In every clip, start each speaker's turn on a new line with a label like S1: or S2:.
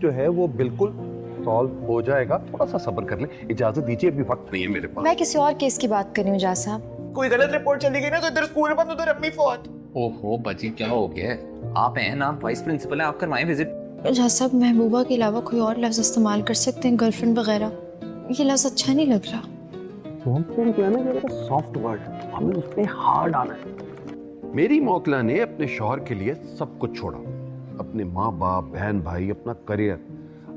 S1: जो है वो बिल्कुल सॉल्व हो जाएगा। थोड़ा सा सब्र कर लें, इजाजत दीजिए, अभी वक्त नहीं है मेरे पास।
S2: मैं किसी और केस की बात कर रही हूँ जज साहब।
S3: कोई गलत रिपोर्ट चली गई ना तो इधर स्कूल बंद उधर अम्मी फौत।
S4: ओहो बची, क्या हो गया? आप हैं ना, वाइस प्रिंसिपल हैं, आप करवाएं विजिट।
S2: जज साहब महबूबा के अलावा कोई और लफ्ज इस्तेमाल कर सकते हैं, गर्लफ्रेंड वगैरह? ये लफ्ज अच्छा नहीं लग रहा।
S1: सॉफ्ट वर्ड, हमें उस पे हार्ड आना है। मेरी मौकला ने अपने शौहर के लिए सब कुछ छोड़ा, अपने माँ बाप, बहन भाई, अपना करियर,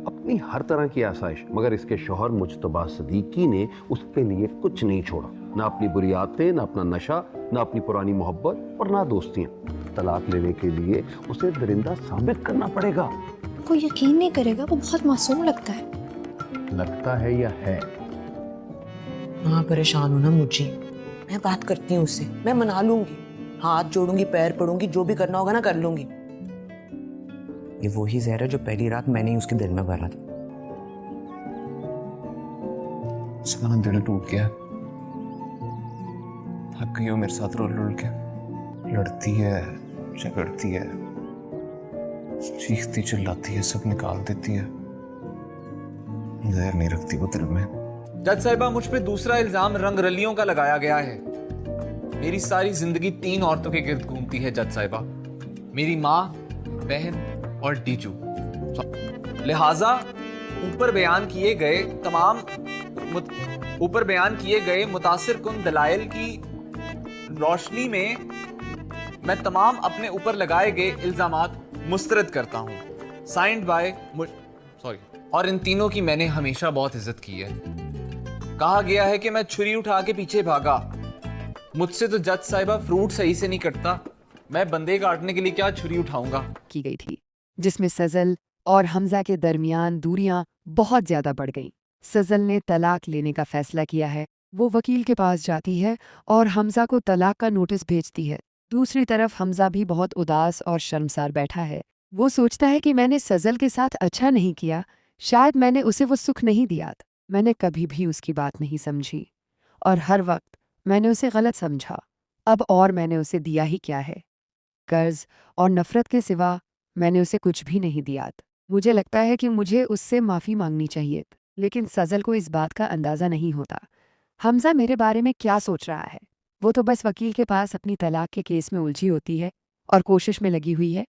S1: अपनी हर तरह की आसाइश, मगर इसके शौहर मुज्तबा सदीकी ने उसके लिए कुछ नहीं छोड़ा। ना अपनी बुरी आदतें, ना अपना नशा, ना अपनी पुरानी मोहब्बत और ना दोस्तियां। तलाक लेने के लिए उसे दरिंदा साबित करना पड़ेगा।
S2: कोई यकीन नहीं करेगा, वो बहुत मासूम लगता है।
S1: लगता है या है?
S5: हाँ परेशान हो ना मुझे, मैं बात करती हूँ उससे, मैं मना लूंगी, हाथ जोड़ूंगी, पैर पड़ूंगी, जो भी करना होगा ना कर लूंगी। ये वही जहर है जो पहली रात मैंने ही उसके दिल में भरा था।
S4: उसका दिल टूट गया, थक गई हो मेरे साथ रोल रोल के। लड़ती है, झगड़ती है, चीखती चिल्लाती है, सब निकाल देती है, जहर नहीं रखती वो दिल में।
S3: जज साहिबा, मुझ पे दूसरा इल्जाम रंगरलियों का लगाया गया है। मेरी सारी जिंदगी 3 औरतों के गिर्द घूमती है जज साहिबा, मेरी माँ, बहन और डीजू। लिहाजा ऊपर बयान किए गए मुतासिर कुन दलाइल की रोशनी में मैं तमाम अपने ऊपर लगाए गए इल्जामात मुस्तरद करता हूं। साइंड बाय और इन तीनों की मैंने हमेशा बहुत इज्जत की है। कहा गया है कि मैं छुरी उठा के पीछे भागा। मुझसे तो जज साहिबा फ्रूट सही से नहीं कटता, मैं बंदे काटने के लिए क्या छुरी उठाऊंगा।
S6: की गई थी, जिसमें सजल और हमजा के दरमियान दूरियां बहुत ज्यादा बढ़ गईं। सजल ने तलाक लेने का फैसला किया है। वो वकील के पास जाती है और हमजा को तलाक का नोटिस भेजती है। दूसरी तरफ हमजा भी बहुत उदास और शर्मसार बैठा है। वो सोचता है कि मैंने सजल के साथ अच्छा नहीं किया, शायद मैंने उसे वो सुख नहीं दिया। मैंने कभी भी उसकी बात नहीं समझी और हर वक्त मैंने उसे गलत समझा। अब और मैंने उसे दिया ही क्या है? कर्ज और नफरत के सिवा मैंने उसे कुछ भी नहीं दिया। मुझे लगता है कि मुझे उससे माफ़ी मांगनी चाहिए, लेकिन सजल को इस बात का अंदाज़ा नहीं होता। हमजा मेरे बारे में क्या सोच रहा है? वो तो बस वकील के पास अपनी तलाक के केस में उलझी होती है और कोशिश में लगी हुई है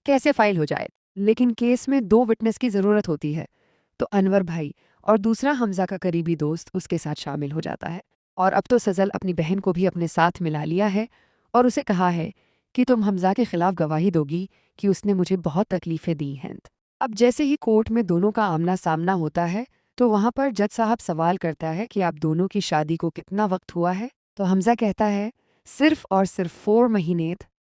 S6: कैसे फाइल हो जाए। लेकिन केस में 2 विटनेस की ज़रूरत होती है, तो अनवर भाई और दूसरा हमजा का करीबी दोस्त उसके साथ शामिल हो जाता है। और अब तो सजल अपनी बहन को भी अपने साथ मिला लिया है और उसे कहा है कि तुम हमजा के खिलाफ गवाही दोगी कि उसने मुझे बहुत तकलीफ़ें दी हैं। अब जैसे ही कोर्ट में दोनों का आमना सामना होता है तो वहाँ पर जज साहब सवाल करता है कि आप दोनों की शादी को कितना वक्त हुआ है? तो हमजा कहता है सिर्फ और सिर्फ 4 महीने।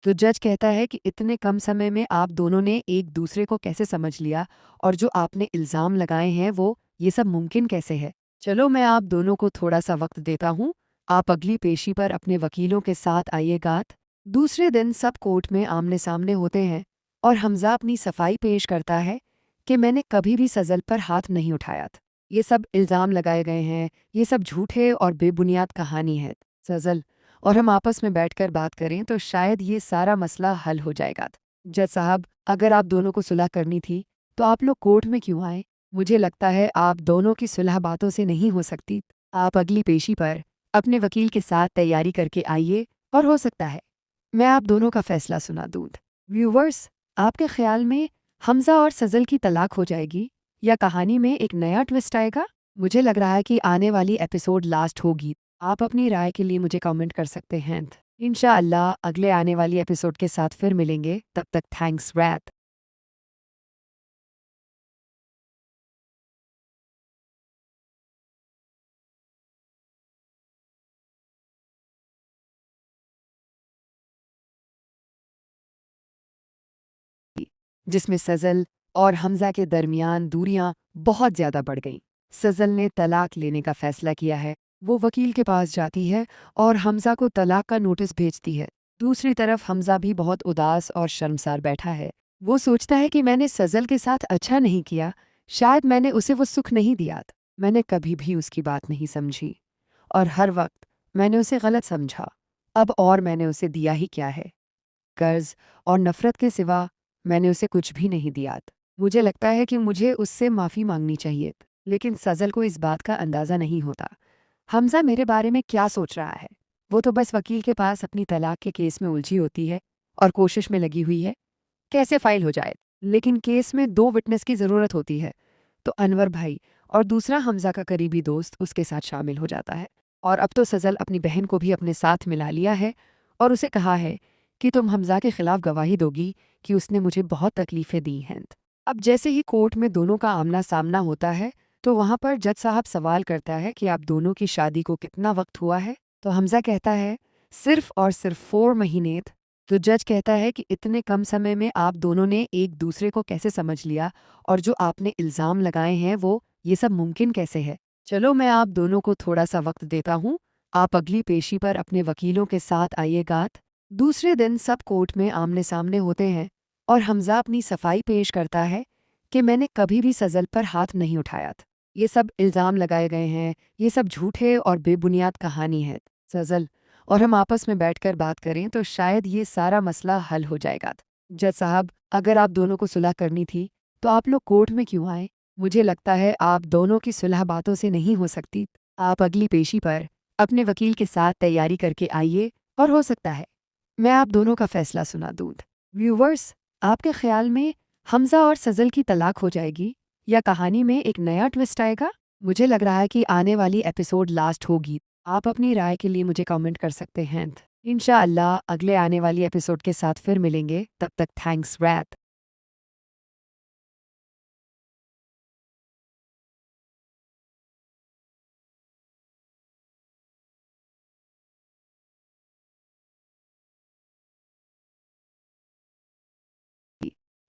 S6: तो जज कहता है कि इतने कम समय में आप दोनों ने एक दूसरे को कैसे समझ लिया, और जो आपने इल्ज़ाम लगाए हैं वो ये सब मुमकिन कैसे है? चलो मैं आप दोनों को थोड़ा सा वक्त देता हूँ, आप अगली पेशी पर अपने वकीलों के साथ आइएगा। दूसरे दिन सब कोर्ट में आमने सामने होते हैं और हमजा अपनी सफाई पेश करता है कि मैंने कभी भी सजल पर हाथ नहीं उठाया था। ये सब इल्ज़ाम लगाए गए हैं, ये सब झूठे और बेबुनियाद कहानी है। सजल और हम आपस में बैठकर बात करें तो शायद ये सारा मसला हल हो जाएगा। जज साहब, अगर आप दोनों को सुलह करनी थी तो आप लोग कोर्ट में क्यों आए? मुझे लगता है आप दोनों की सुलह बातों से नहीं हो सकती। आप अगली पेशी पर अपने वकील के साथ तैयारी करके आइए और हो सकता है मैं आप दोनों का फैसला सुना दूँ। व्यूवर्स, आपके ख्याल में हमजा और सजल की तलाक हो जाएगी या कहानी में एक नया ट्विस्ट आएगा? मुझे लग रहा है कि आने वाली एपिसोड लास्ट होगी। आप अपनी राय के लिए मुझे कमेंट कर सकते हैं। इंशाअल्लाह अगले आने वाली एपिसोड के साथ फिर मिलेंगे। तब तक थैंक्स रैत। जिसमें सजल और हमजा के दरमियान दूरियां बहुत ज्यादा बढ़ गईं। सजल ने तलाक लेने का फैसला किया है। वो वकील के पास जाती है और हमजा को तलाक का नोटिस भेजती है। दूसरी तरफ हमजा भी बहुत उदास और शर्मसार बैठा है। वो सोचता है कि मैंने सजल के साथ अच्छा नहीं किया, शायद मैंने उसे वो सुख नहीं दिया। मैंने कभी भी उसकी बात नहीं समझी और हर वक्त मैंने उसे गलत समझा। अब और मैंने उसे दिया ही क्या है? कर्ज और नफरत के सिवा मैंने उसे कुछ भी नहीं दिया। मुझे लगता है कि मुझे उससे माफ़ी मांगनी चाहिए, लेकिन सजल को इस बात का अंदाज़ा नहीं होता। हमजा मेरे बारे में क्या सोच रहा है? वो तो बस वकील के पास अपनी तलाक के केस में उलझी होती है और कोशिश में लगी हुई है कैसे फाइल हो जाए। लेकिन केस में 2 विटनेस की ज़रूरत होती है, तो अनवर भाई और दूसरा हमजा का करीबी दोस्त उसके साथ शामिल हो जाता है। और अब तो सजल अपनी बहन को भी अपने साथ मिला लिया है और उसे कहा है कि तुम हमजा के खिलाफ गवाही दोगी कि उसने मुझे बहुत तकलीफ़ें दी हैं। अब जैसे ही कोर्ट में दोनों का आमना सामना होता है, तो वहाँ पर जज साहब सवाल करता है कि आप दोनों की शादी को कितना वक्त हुआ है? तो हमजा कहता है सिर्फ और सिर्फ 4 महीने। तो जज कहता है कि इतने कम समय में आप दोनों ने एक दूसरे को कैसे समझ लिया, और जो आपने इल्ज़ाम लगाए हैं वो ये सब मुमकिन कैसे है? चलो मैं आप दोनों को थोड़ा सा वक्त देता हूँ, आप अगली पेशी पर अपने वकीलों के साथ आइएगा। दूसरे दिन सब कोर्ट में आमने सामने होते हैं और हमजा अपनी सफाई पेश करता है कि मैंने कभी भी सजल पर हाथ नहीं उठाया था। ये सब इल्ज़ाम लगाए गए हैं, ये सब झूठे और बेबुनियाद कहानी है। सजल और हम आपस में बैठकर बात करें तो शायद ये सारा मसला हल हो जाएगा। जज साहब, अगर आप दोनों को सुलह करनी थी तो आप लोग कोर्ट में क्यों आए? मुझे लगता है आप दोनों की सुलह बातों से नहीं हो सकती। आप अगली पेशी पर अपने वकील के साथ तैयारी करके आइए और हो सकता है मैं आप दोनों का फैसला सुना दूँ। व्यूवर्स, आपके ख्याल में हमजा और सजल की तलाक हो जाएगी या कहानी में एक नया ट्विस्ट आएगा? मुझे लग रहा है कि आने वाली एपिसोड लास्ट होगी। आप अपनी राय के लिए मुझे कमेंट कर सकते हैं। इंशाअल्लाह अगले आने वाली एपिसोड के साथ फिर मिलेंगे। तब तक थैंक्स रैत।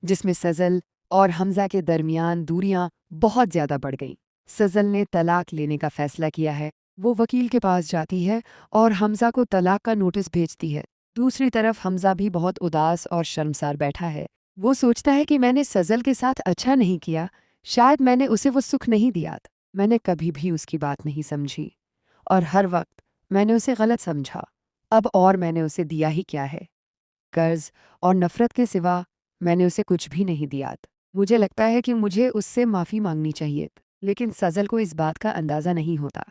S6: जिसमें सजल और हमजा के दरमियान दूरियां बहुत ज़्यादा बढ़ गईं। सजल ने तलाक लेने का फैसला किया है। वो वकील के पास जाती है और हमजा को तलाक का नोटिस भेजती है। दूसरी तरफ हमजा भी बहुत उदास और शर्मसार बैठा है। वो सोचता है कि मैंने सजल के साथ अच्छा नहीं किया, शायद मैंने उसे वो सुख नहीं दिया। मैंने कभी भी उसकी बात नहीं समझी और हर वक्त मैंने उसे गलत समझा। अब और मैंने उसे दिया ही क्या है? कर्ज और नफरत के सिवा मैंने उसे कुछ भी नहीं दिया। मुझे लगता है कि मुझे उससे माफ़ी मांगनी चाहिए, लेकिन सजल को इस बात का अंदाज़ा नहीं होता।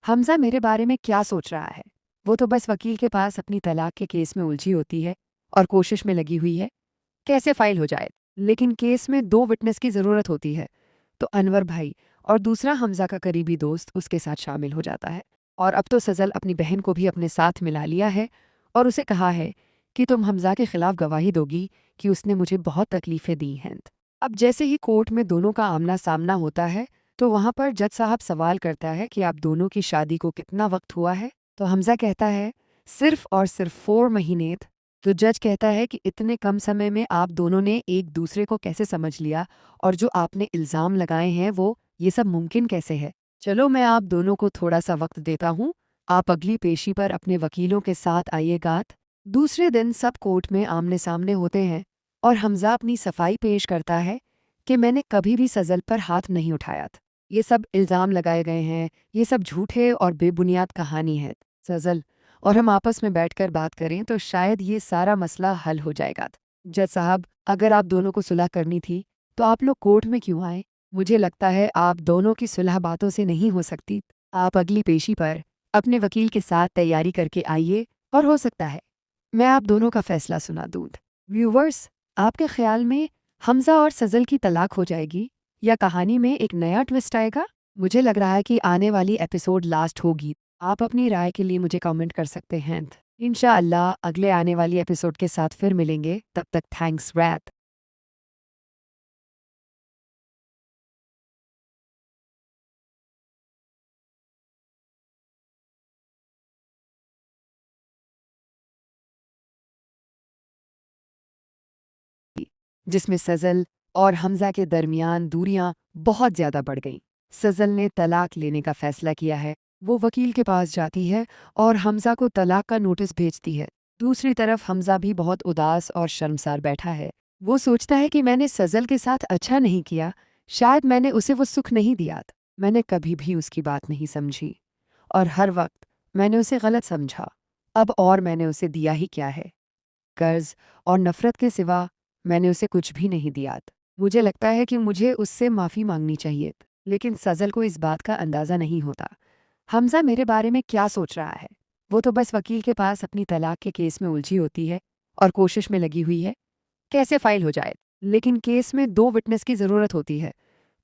S6: हमजा मेरे बारे में क्या सोच रहा है? वो तो बस वकील के पास अपनी तलाक के केस में उलझी होती है और कोशिश में लगी हुई है कैसे फाइल हो जाए। लेकिन केस में 2 विटनेस की ज़रूरत होती है, तो अनवर भाई और दूसरा हमजा का करीबी दोस्त उसके साथ शामिल हो जाता है। और अब तो सजल अपनी बहन को भी अपने साथ मिला लिया है और उसे कहा है कि तुम हमजा के खिलाफ गवाही दोगी कि उसने मुझे बहुत तकलीफ़ें दी हैं। अब जैसे ही कोर्ट में दोनों का आमना सामना होता है, तो वहाँ पर जज साहब सवाल करता है कि आप दोनों की शादी को कितना वक्त हुआ है? तो हमजा कहता है सिर्फ और सिर्फ 4 महीने। तो जज कहता है कि इतने कम समय में आप दोनों ने एक दूसरे को कैसे समझ लिया, और जो आपने इल्ज़ाम लगाए हैं वो ये सब मुमकिन कैसे है? चलो मैं आप दोनों को थोड़ा सा वक्त देता हूँ, आप अगली पेशी पर अपने वकीलों के साथ आइएगा। दूसरे दिन सब कोर्ट में आमने सामने होते हैं और हमजा अपनी सफाई पेश करता है कि मैंने कभी भी सजल पर हाथ नहीं उठाया था। ये सब इल्ज़ाम लगाए गए हैं, ये सब झूठे और बेबुनियाद कहानी है। सजल और हम आपस में बैठकर बात करें तो शायद ये सारा मसला हल हो जाएगा। जज साहब, अगर आप दोनों को सुलह करनी थी तो आप लोग कोर्ट में क्यों आए? मुझे लगता है आप दोनों की सुलह बातों से नहीं हो सकती। आप अगली पेशी पर अपने वकील के साथ तैयारी करके आइए और हो सकता है मैं आप दोनों का फैसला सुना दूँ। व्यूवर्स, आपके ख्याल में हमजा और सजल की तलाक हो जाएगी या कहानी में एक नया ट्विस्ट आएगा? मुझे लग रहा है कि आने वाली एपिसोड लास्ट होगी। आप अपनी राय के लिए मुझे कमेंट कर सकते हैं। इंशाअल्लाह अगले आने वाली एपिसोड के साथ फिर मिलेंगे। तब तक थैंक्स रैत। जिसमें सजल और हमजा के दरमियान दूरियां बहुत ज़्यादा बढ़ गईं। सजल ने तलाक लेने का फैसला किया है। वो वकील के पास जाती है और हमजा को तलाक का नोटिस भेजती है। दूसरी तरफ हमजा भी बहुत उदास और शर्मसार बैठा है। वो सोचता है कि मैंने सजल के साथ अच्छा नहीं किया, शायद मैंने उसे वो सुख नहीं दिया। मैंने कभी भी उसकी बात नहीं समझी और हर वक्त मैंने उसे गलत समझा। अब और मैंने उसे दिया ही क्या है? कर्ज और नफरत के सिवा मैंने उसे कुछ भी नहीं दिया। मुझे लगता है कि मुझे उससे माफ़ी मांगनी चाहिए, लेकिन सजल को इस बात का अंदाज़ा नहीं होता हमजा मेरे बारे में क्या सोच रहा है। वो तो बस वकील के पास अपनी तलाक के केस में उलझी होती है और कोशिश में लगी हुई है कैसे फाइल हो जाए। लेकिन केस में 2 विटनेस की ज़रूरत होती है,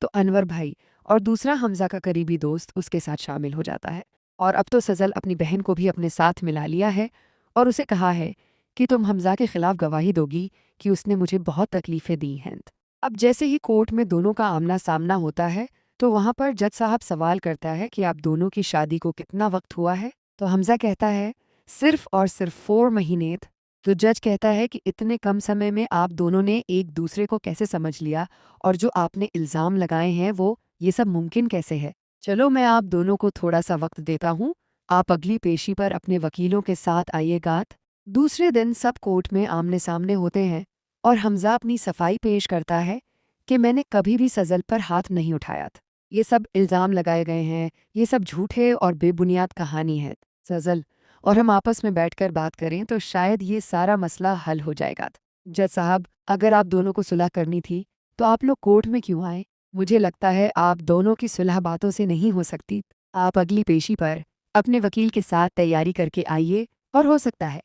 S6: तो अनवर भाई और दूसरा हमजा का करीबी दोस्त उसके साथ शामिल हो जाता है। और अब तो सजल अपनी बहन को भी अपने साथ मिला लिया है और उसे कहा है कि तुम हमजा के खिलाफ गवाही दोगी कि उसने मुझे बहुत तकलीफ़ें दी हैं। अब जैसे ही कोर्ट में दोनों का आमना सामना होता है तो वहाँ पर जज साहब सवाल करता है कि आप दोनों की शादी को कितना वक्त हुआ है। तो हमजा कहता है सिर्फ और सिर्फ 4 महीने। तो जज कहता है कि इतने कम समय में आप दोनों ने एक दूसरे को कैसे समझ लिया और जो आपने इल्ज़ाम लगाए हैं वो ये सब मुमकिन कैसे है। चलो मैं आप दोनों को थोड़ा सा वक्त देता हूँ, आप अगली पेशी पर अपने वकीलों के साथ आइएगा। दूसरे दिन सब कोर्ट में आमने सामने होते हैं और हमजा अपनी सफाई पेश करता है कि मैंने कभी भी सजल पर हाथ नहीं उठाया था। ये सब इल्ज़ाम लगाए गए हैं, ये सब झूठे और बेबुनियाद कहानी है। सजल और हम आपस में बैठकर बात करें तो शायद ये सारा मसला हल हो जाएगा। जज साहब, अगर आप दोनों को सुलह करनी थी तो आप लोग कोर्ट में क्यों आए? मुझे लगता है आप दोनों की सुलह बातों से नहीं हो सकती। आप अगली पेशी पर अपने वकील के साथ तैयारी करके आइए और हो सकता है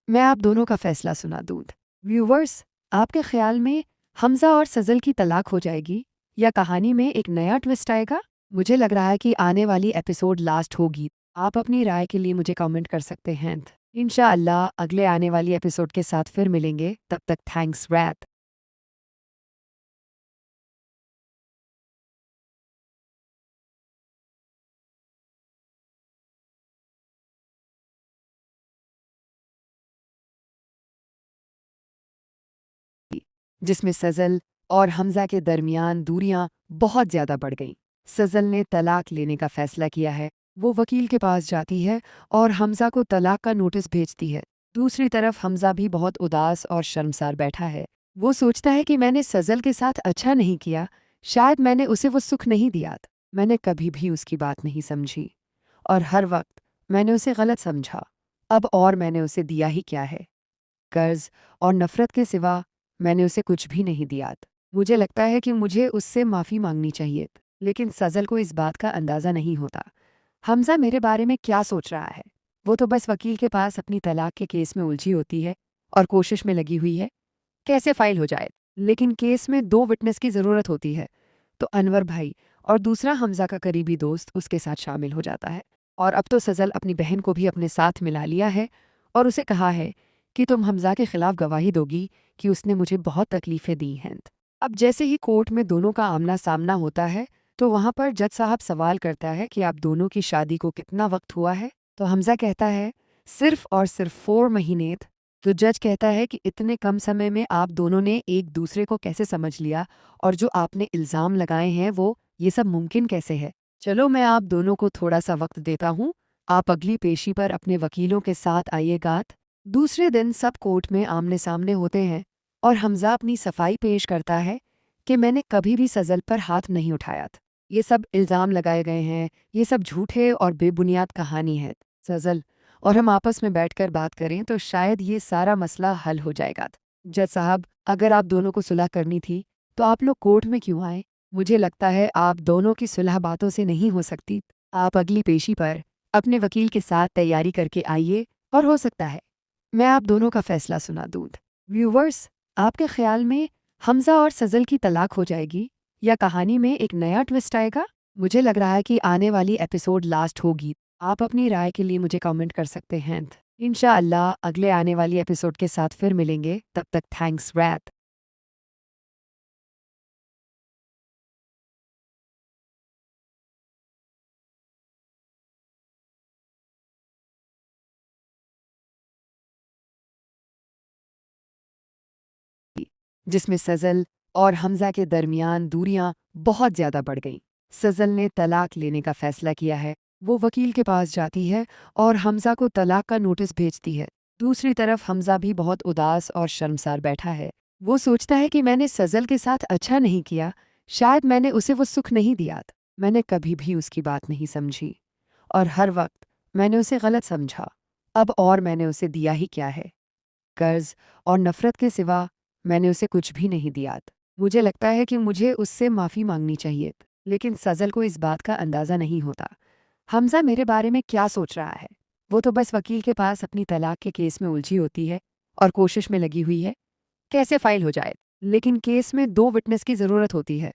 S6: मैं आप दोनों का फैसला सुना दूँ। व्यूवर्स, आपके ख्याल में हमजा और सजल की तलाक हो जाएगी या कहानी में एक नया ट्विस्ट आएगा? मुझे लग रहा है कि आने वाली एपिसोड लास्ट होगी। आप अपनी राय के लिए मुझे कमेंट कर सकते हैं। इंशाअल्लाह अगले आने वाली एपिसोड के साथ फिर मिलेंगे। तब तक थैंक्स रैप। जिसमें सजल और हमजा के दरमियान दूरियां बहुत ज़्यादा बढ़ गईं। सजल ने तलाक लेने का फैसला किया है। वो वकील के पास जाती है और हमजा को तलाक का नोटिस भेजती है। दूसरी तरफ हमजा भी बहुत उदास और शर्मसार बैठा है। वो सोचता है कि मैंने सजल के साथ अच्छा नहीं किया, शायद मैंने उसे वो सुख नहीं दिया। मैंने कभी भी उसकी बात नहीं समझी और हर वक्त मैंने उसे गलत समझा। अब और मैंने उसे दिया ही क्या है? कर्ज और नफरत के सिवा मैंने उसे कुछ भी नहीं दिया। मुझे लगता है कि मुझे उससे माफ़ी मांगनी चाहिए, लेकिन सजल को इस बात का अंदाज़ा नहीं होता हमजा मेरे बारे में क्या सोच रहा है। वो तो बस वकील के पास अपनी तलाक के केस में उलझी होती है और कोशिश में लगी हुई है कैसे फाइल हो जाए। लेकिन केस में 2 विटनेस की ज़रूरत होती है, तो अनवर भाई और दूसरा हमजा का करीबी दोस्त उसके साथ शामिल हो जाता है। और अब तो सजल अपनी बहन को भी अपने साथ मिला लिया है और उसे कहा है कि तुम हमजा के खिलाफ गवाही दोगी कि उसने मुझे बहुत तकलीफ़ें दी हैं। अब जैसे ही कोर्ट में दोनों का आमना सामना होता है तो वहाँ पर जज साहब सवाल करता है कि आप दोनों की शादी को कितना वक्त हुआ है। तो हमजा कहता है सिर्फ और सिर्फ 4 महीने। तो जज कहता है कि इतने कम समय में आप दोनों ने एक दूसरे को कैसे समझ लिया और जो आपने इल्ज़ाम लगाए हैं वो ये सब मुमकिन कैसे है। चलो मैं आप दोनों को थोड़ा सा वक्त देता हूँ, आप अगली पेशी पर अपने वकीलों के साथ आइएगा। दूसरे दिन सब कोर्ट में आमने सामने होते हैं और हमजा अपनी सफाई पेश करता है कि मैंने कभी भी सजल पर हाथ नहीं उठाया था। ये सब इल्ज़ाम लगाए गए हैं, ये सब झूठे और बेबुनियाद कहानी है। सजल और हम आपस में बैठकर बात करें तो शायद ये सारा मसला हल हो जाएगा। जज साहब, अगर आप दोनों को सुलह करनी थी तो आप लोग कोर्ट में क्यों आए? मुझे लगता है आप दोनों की सुलह बातों से नहीं हो सकती। आप अगली पेशी पर अपने वकील के साथ तैयारी करके आइए और हो सकता है मैं आप दोनों का फैसला सुना दूँ। व्यूवर्स, आपके ख्याल में हमजा और सजल की तलाक हो जाएगी या कहानी में एक नया ट्विस्ट आएगा? मुझे लग रहा है कि आने वाली एपिसोड लास्ट होगी। आप अपनी राय के लिए मुझे कमेंट कर सकते हैं। इंशाअल्लाह अगले आने वाली एपिसोड के साथ फिर मिलेंगे। तब तक थैंक्स रैप। जिसमें सजल और हमजा के दरमियान दूरियां बहुत ज़्यादा बढ़ गईं। सजल ने तलाक लेने का फैसला किया है। वो वकील के पास जाती है और हमजा को तलाक का नोटिस भेजती है। दूसरी तरफ हमजा भी बहुत उदास और शर्मसार बैठा है। वो सोचता है कि मैंने सजल के साथ अच्छा नहीं किया, शायद मैंने उसे वो सुख नहीं दिया। मैंने कभी भी उसकी बात नहीं समझी और हर वक्त मैंने उसे गलत समझा। अब और मैंने उसे दिया ही क्या है? कर्ज और नफरत के सिवा मैंने उसे कुछ भी नहीं दिया। मुझे लगता है कि मुझे उससे माफ़ी मांगनी चाहिए, लेकिन सजल को इस बात का अंदाज़ा नहीं होता हमजा मेरे बारे में क्या सोच रहा है। वो तो बस वकील के पास अपनी तलाक के केस में उलझी होती है और कोशिश में लगी हुई है कैसे फाइल हो जाए। लेकिन केस में 2 विटनेस की ज़रूरत होती है,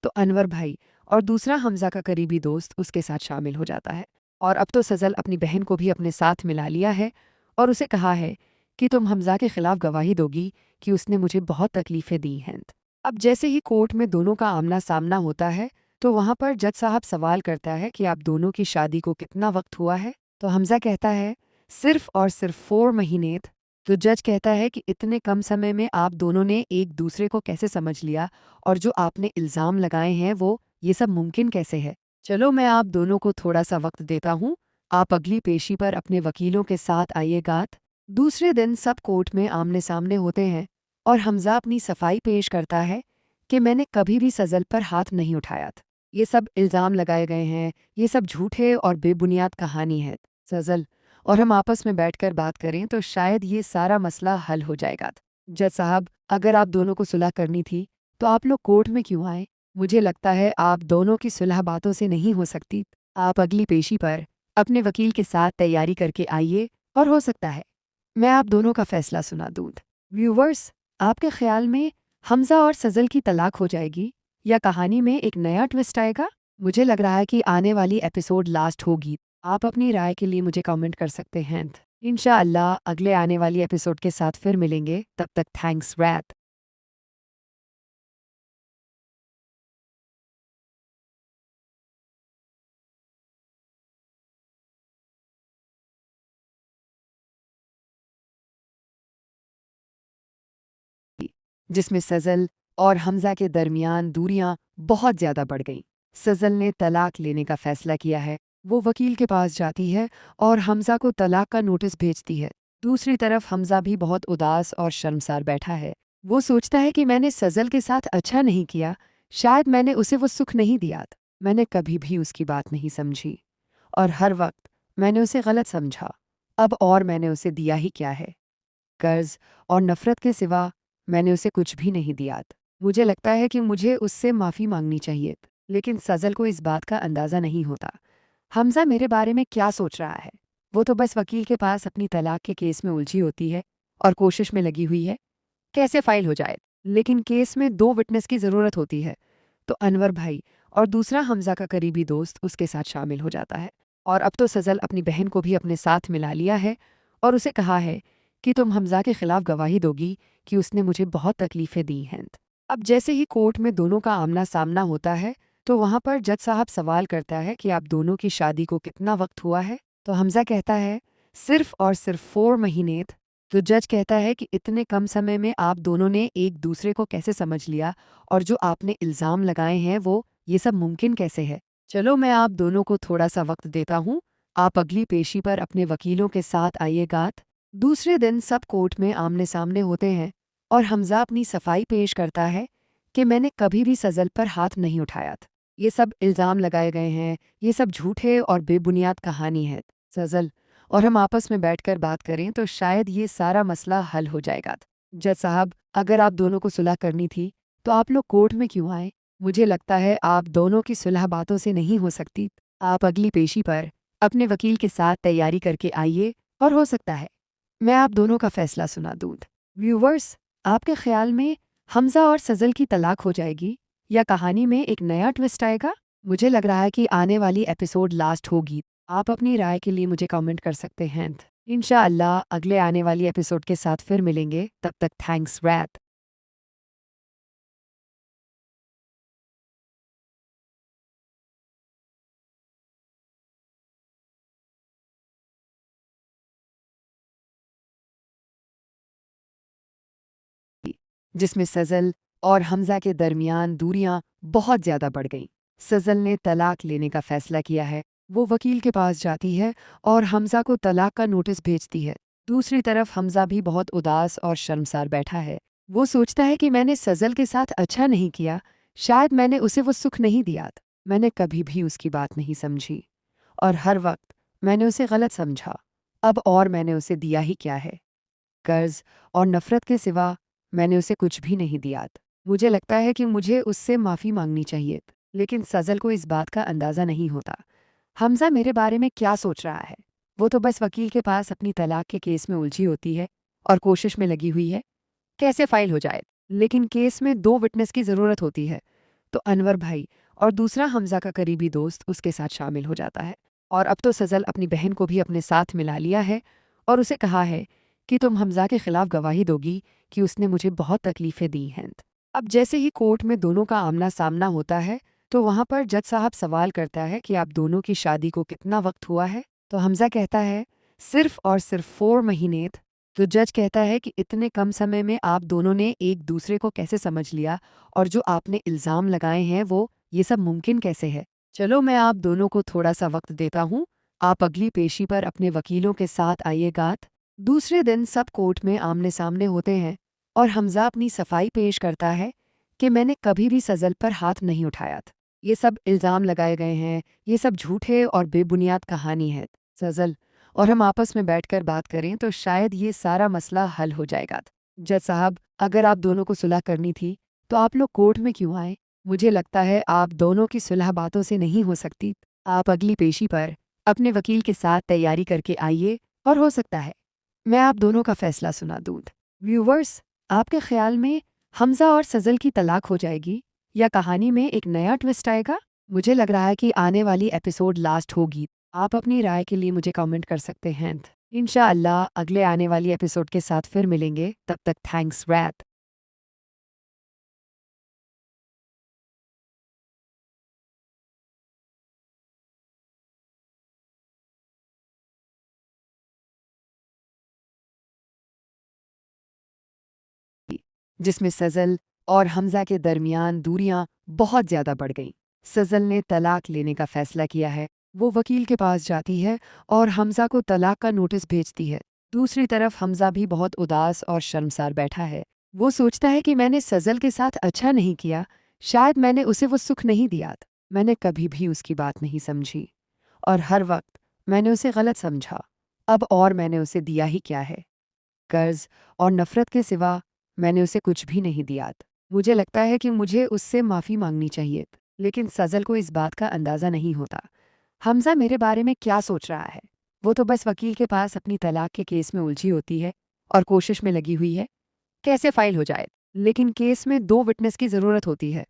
S6: तो अनवर भाई और दूसरा हमजा का करीबी दोस्त उसके साथ शामिल हो जाता है। और अब तो सजल अपनी बहन को भी अपने साथ मिला लिया है और उसे कहा है कि तुम हमजा के खिलाफ गवाही दोगी कि उसने मुझे बहुत तकलीफ़ें दी हैं। अब जैसे ही कोर्ट में दोनों का आमना सामना होता है तो वहाँ पर जज साहब सवाल करता है कि आप दोनों की शादी को कितना वक्त हुआ है। तो हमजा कहता है सिर्फ और सिर्फ 4 महीने। तो जज कहता है कि इतने कम समय में आप दोनों ने एक दूसरे को कैसे समझ लिया और जो आपने इल्ज़ाम लगाए हैं वो ये सब मुमकिन कैसे है। चलो मैं आप दोनों को थोड़ा सा वक्त देता हूँ, आप अगली पेशी पर अपने वकीलों के साथ आइएगा। दूसरे दिन सब कोर्ट में आमने सामने होते हैं और हमजा अपनी सफाई पेश करता है कि मैंने कभी भी सजल पर हाथ नहीं उठाया था। ये सब इल्ज़ाम लगाए गए हैं, ये सब झूठे और बेबुनियाद कहानी है। सजल और हम आपस में बैठकर बात करें तो शायद ये सारा मसला हल हो जाएगा। जज साहब, अगर आप दोनों को सुलह करनी थी तो आप लोग कोर्ट में क्यों आए? मुझे लगता है आप दोनों की सुलह बातों से नहीं हो सकती। आप अगली पेशी पर अपने वकील के साथ तैयारी करके आइए और हो सकता है मैं आप दोनों का फैसला सुना दूँ। व्यूवर्स, आपके ख्याल में हमजा और सजल की तलाक हो जाएगी या कहानी में एक नया ट्विस्ट आएगा? मुझे लग रहा है कि आने वाली एपिसोड लास्ट होगी। आप अपनी राय के लिए मुझे कमेंट कर सकते हैं। इंशाअल्लाह अगले आने वाली एपिसोड के साथ फिर मिलेंगे। तब तक थैंक्स रैत। जिसमें सजल और हमजा के दरमियान दूरियां बहुत ज़्यादा बढ़ गईं। सजल ने तलाक लेने का फैसला किया है। वो वकील के पास जाती है और हमजा को तलाक का नोटिस भेजती है। दूसरी तरफ हमजा भी बहुत उदास और शर्मसार बैठा है। वो सोचता है कि मैंने सजल के साथ अच्छा नहीं किया, शायद मैंने उसे वो सुख नहीं दिया। मैंने कभी भी उसकी बात नहीं समझी और हर वक्त मैंने उसे गलत समझा। अब और मैंने उसे दिया ही क्या है? कर्ज और नफरत के सिवा मैंने उसे कुछ भी नहीं दिया। मुझे लगता है कि मुझे उससे माफ़ी मांगनी चाहिए, लेकिन सजल को इस बात का अंदाज़ा नहीं होता हमजा मेरे बारे में क्या सोच रहा है। वो तो बस वकील के पास अपनी तलाक के केस में उलझी होती है और कोशिश में लगी हुई है कैसे फाइल हो जाए। लेकिन केस में 2 विटनेस की ज़रूरत होती है, तो अनवर भाई और दूसरा हमजा का करीबी दोस्त उसके साथ शामिल हो जाता है। और अब तो सजल अपनी बहन को भी अपने साथ मिला लिया है और उसे कहा है कि तुम हमजा के खिलाफ गवाही दोगी कि उसने मुझे बहुत तकलीफ़ें दी हैं। अब जैसे ही कोर्ट में दोनों का आमना सामना होता है तो वहाँ पर जज साहब सवाल करता है कि आप दोनों की शादी को कितना वक्त हुआ है। तो हमजा कहता है सिर्फ और सिर्फ 4 महीने। तो जज कहता है कि इतने कम समय में आप दोनों ने एक दूसरे को कैसे समझ लिया और जो आपने इल्ज़ाम लगाए हैं वो ये सब मुमकिन कैसे है। चलो मैं आप दोनों को थोड़ा सा वक्त देता हूँ, आप अगली पेशी पर अपने वकीलों के साथ आइएगा। दूसरे दिन सब कोर्ट में आमने सामने होते हैं और हमजा अपनी सफाई पेश करता है कि मैंने कभी भी सजल पर हाथ नहीं उठाया था। ये सब इल्ज़ाम लगाए गए हैं, ये सब झूठे और बेबुनियाद कहानी है। सजल और हम आपस में बैठकर बात करें तो शायद ये सारा मसला हल हो जाएगा। जज साहब, अगर आप दोनों को सुलह करनी थी तो आप लोग कोर्ट में क्यों आए? मुझे लगता है आप दोनों की सुलह बातों से नहीं हो सकती। आप अगली पेशी पर अपने वकील के साथ तैयारी करके आइए और हो सकता है मैं आप दोनों का फैसला सुना दूँ। व्यूवर्स, आपके ख्याल में हमजा और सजल की तलाक हो जाएगी या कहानी में एक नया ट्विस्ट आएगा? मुझे लग रहा है कि आने वाली एपिसोड लास्ट होगी। आप अपनी राय के लिए मुझे कमेंट कर सकते हैं। इंशाअल्लाह अगले आने वाली एपिसोड के साथ फिर मिलेंगे। तब तक थैंक्स रैत। जिसमें सजल और हमजा के दरमियान दूरियां बहुत ज़्यादा बढ़ गईं। सजल ने तलाक लेने का फैसला किया है। वो वकील के पास जाती है और हमजा को तलाक का नोटिस भेजती है। दूसरी तरफ हमजा भी बहुत उदास और शर्मसार बैठा है। वो सोचता है कि मैंने सजल के साथ अच्छा नहीं किया, शायद मैंने उसे वो सुख नहीं दिया। मैंने कभी भी उसकी बात नहीं समझी और हर वक्त मैंने उसे गलत समझा। अब और मैंने उसे दिया ही क्या है? कर्ज और नफरत के सिवा मैंने उसे कुछ भी नहीं दिया। मुझे लगता है कि मुझे उससे माफ़ी मांगनी चाहिए, लेकिन सजल को इस बात का अंदाज़ा नहीं होता हमजा मेरे बारे में क्या सोच रहा है। वो तो बस वकील के पास अपनी तलाक के केस में उलझी होती है और कोशिश में लगी हुई है कैसे फाइल हो जाए। लेकिन केस में 2 विटनेस की ज़रूरत होती है, तो अनवर भाई और दूसरा हमजा का करीबी दोस्त उसके साथ शामिल हो जाता है। और अब तो सजल अपनी बहन को भी अपने साथ मिला लिया है और उसे कहा है कि तुम हमजा के खिलाफ गवाही दोगी कि उसने मुझे बहुत तकलीफ़ें दी हैं। अब जैसे ही कोर्ट में दोनों का आमना सामना होता है तो वहाँ पर जज साहब सवाल करता है कि आप दोनों की शादी को कितना वक्त हुआ है। तो हमजा कहता है सिर्फ और सिर्फ 4 महीने। तो जज कहता है कि इतने कम समय में आप दोनों ने एक दूसरे को कैसे समझ लिया और जो आपने इल्ज़ाम लगाए हैं वो ये सब मुमकिन कैसे है। चलो मैं आप दोनों को थोड़ा सा वक्त देता हूँ, आप अगली पेशी पर अपने वकीलों के साथ आइएगा। दूसरे दिन सब कोर्ट में आमने सामने होते हैं और हमजा अपनी सफाई पेश करता है कि मैंने कभी भी सजल पर हाथ नहीं उठाया था। ये सब इल्ज़ाम लगाए गए हैं, ये सब झूठे और बेबुनियाद कहानी है। सजल और हम आपस में बैठकर बात करें तो शायद ये सारा मसला हल हो जाएगा। जज साहब, अगर आप दोनों को सुलह करनी थी तो आप लोग कोर्ट में क्यों आए? मुझे लगता है आप दोनों की सुलह बातों से नहीं हो सकती। आप अगली पेशी पर अपने वकील के साथ तैयारी करके आइए और हो सकता है मैं आप दोनों का फैसला सुना दूँ। व्यूवर्स, आपके ख्याल में हमजा और सजल की तलाक हो जाएगी या कहानी में एक नया ट्विस्ट आएगा? मुझे लग रहा है कि आने वाली एपिसोड लास्ट होगी। आप अपनी राय के लिए मुझे कमेंट कर सकते हैं। इंशाअल्लाह अगले आने वाली एपिसोड के साथ फिर मिलेंगे। तब तक थैंक्स रैप। जिसमें सजल और हमजा के दरमियान दूरियां बहुत ज़्यादा बढ़ गईं। सजल ने तलाक लेने का फैसला किया है। वो वकील के पास जाती है और हमजा को तलाक का नोटिस भेजती है। दूसरी तरफ हमजा भी बहुत उदास और शर्मसार बैठा है। वो सोचता है कि मैंने सजल के साथ अच्छा नहीं किया, शायद मैंने उसे वो सुख नहीं दिया। मैंने कभी भी उसकी बात नहीं समझी और हर वक्त मैंने उसे गलत समझा। अब और मैंने उसे दिया ही क्या है? कर्ज और नफरत के सिवा मैंने उसे कुछ भी नहीं दिया। मुझे लगता है कि मुझे उससे माफ़ी मांगनी चाहिए, लेकिन सजल को इस बात का अंदाज़ा नहीं होता हमजा मेरे बारे में क्या सोच रहा है। वो तो बस वकील के पास अपनी तलाक के केस में उलझी होती है और कोशिश में लगी हुई है कैसे फाइल हो जाए। लेकिन केस में 2 विटनेस की ज़रूरत होती है,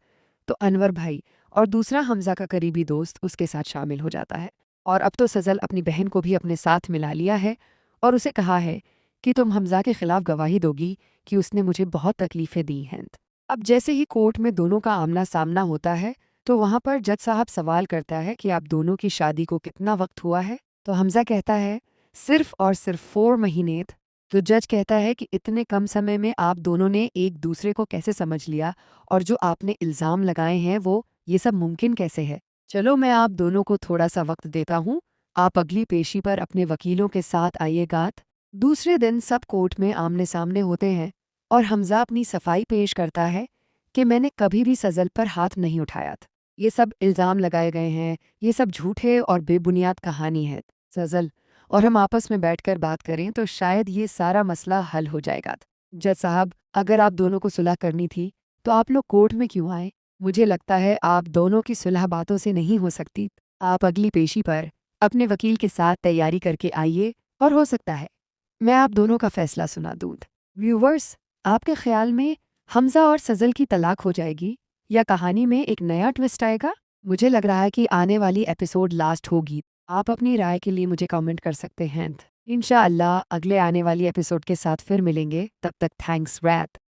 S6: तो अनवर भाई और दूसरा हमजा का करीबी दोस्त उसके साथ शामिल हो जाता है। और अब तो सजल अपनी बहन को भी अपने साथ मिला लिया है और उसे कहा है कि तुम हमजा के खिलाफ गवाही दोगी कि उसने मुझे बहुत तकलीफ़ें दी हैं। अब जैसे ही कोर्ट में दोनों का आमना सामना होता है तो वहाँ पर जज साहब सवाल करता है कि आप दोनों की शादी को कितना वक्त हुआ है। तो हमजा कहता है सिर्फ और सिर्फ 4 महीने। तो जज कहता है कि इतने कम समय में आप दोनों ने एक दूसरे को कैसे समझ लिया और जो आपने इल्ज़ाम लगाए हैं वो ये सब मुमकिन कैसे है। चलो मैं आप दोनों को थोड़ा सा वक्त देता हूँ, आप अगली पेशी पर अपने वकीलों के साथ आइएगा। दूसरे दिन सब कोर्ट में आमने सामने होते हैं और हमजा अपनी सफाई पेश करता है कि मैंने कभी भी सजल पर हाथ नहीं उठाया था। ये सब इल्ज़ाम लगाए गए हैं, ये सब झूठे और बेबुनियाद कहानी है। सजल और हम आपस में बैठकर बात करें तो शायद ये सारा मसला हल हो जाएगा। जज साहब, अगर आप दोनों को सुलह करनी थी तो आप लोग कोर्ट में क्यों आए? मुझे लगता है आप दोनों की सुलह बातों से नहीं हो सकती। आप अगली पेशी पर अपने वकील के साथ तैयारी करके आइए और हो सकता है मैं आप दोनों का फैसला सुना दूँ। व्यूवर्स, आपके ख्याल में हमजा और सजल की तलाक हो जाएगी या कहानी में एक नया ट्विस्ट आएगा? मुझे लग रहा है कि आने वाली एपिसोड लास्ट होगी। आप अपनी राय के लिए मुझे कमेंट कर सकते हैं। इंशाअल्लाह अगले आने वाली एपिसोड के साथ फिर मिलेंगे। तब तक थैंक्स रैप।